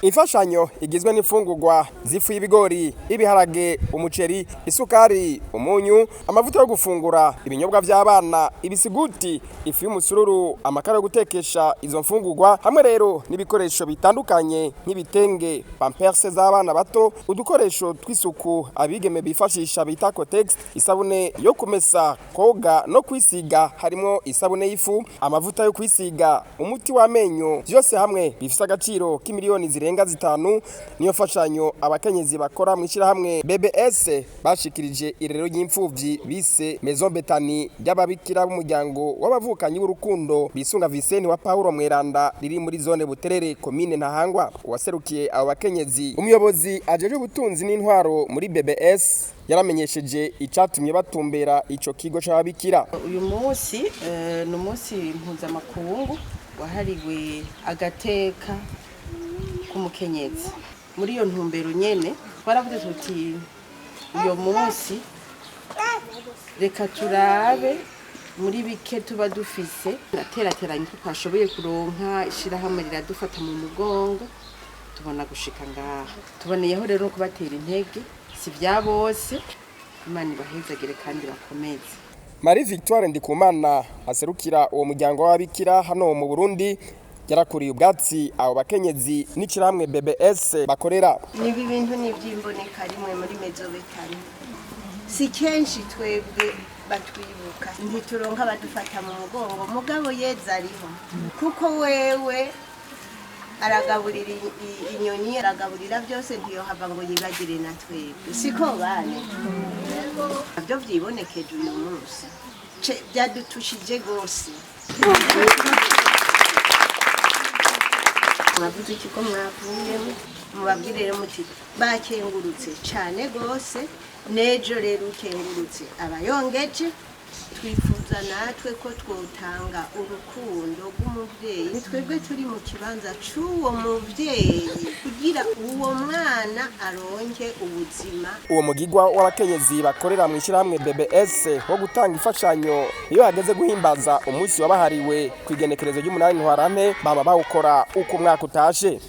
Imfashanyo igizwe n'imfungurwa z'ifu y'ibigori, ibiharage, umuceri, isukari, umunyu, amavuta yo gufungura, ibinyobwa by'abana, ibisiguti, ifu y'umusururu, amakara yo gutekesha izo mfungurwa, hamwe rero n'ibikoresho bitandukanye nk'ibitenge, pampers z'abana bato, udukoresho tw'isuku abigeme bifashisha bita cotex, isabune yo kumesa, koga no kwisiga harimo isabune y'ifu, amavuta yo kwisiga, umuti w'amenyo, byose hamwe bifite agaciro k'imiliyoni zirenga zitanu. Niyo mfashanyo abakenyezi bakora mw'ishirahamwe BBS bashikirije irero ry'impfuvyi bise Maison Betani y'ababikira b'umuryango w'abavukanyi b'urukundo bisunga Viseni wa Paulo Mweranda riri muri zone Buterere komine Ntahangwa. Uwaserukiye abo bakenyezi umuyobozi ajeje ubutunzi n'intwaro muri BBS yaramenyesheje icatumye batumbera ico kigo c'ababikira. Uyu munsi no munsi mpuzamakungu wahariwe agateka k'umukenyezi. Muri iyo ntumbero nyene twaravuze tuti uyo munsi reka turabe muri bike tuba dufise naterateranye ko twashoboye kuronka ishirahamwe riradufata mu mugongo tubona gushika ngaha. Tuboneyeho rero kubatera intege si vya bose, Imana ibahezagire kandi bakomeze. Marie Victoire Ndikumana aserukira uwo muryango w'ababikira hano mu Burundi yarakuriye ubwatsi abo bakenyezi n'ikirahamwe BBS bakorera. Nibi bintu n'ivy'imboneka rimwe muri Maison Betani. Si kenshi twebwe batwibuka ntituronka badufata mu mugongo mugabo yeza ariho kuko wewe aragaburira inyoni aragaburira byose ntiyo hava ngo yibagire na twebwe siko bane byo vyibonekeje uyu munsi byadutushije gose. Mwavuze ikigo mwavuyemo mubabwire rero muti bakengurutse cyane gose nejo rero ukengurutse abayongeje twifuza natwe ko twotanga urukundo rw'umuvyeyi twebwe turi mu kibanza c'uwo muvyeyi kugira uwo mwana aronke ubuzima. Uwo mugigwa w'abakenyezi bakorera mw'ishirahamwe BBS wo gutanga imfashanyo iyo hageze guhimbaza umusi wabahariwe kw'igenekerezo ry'umunani Ntwarante baba bawukora uko umwaka utashe.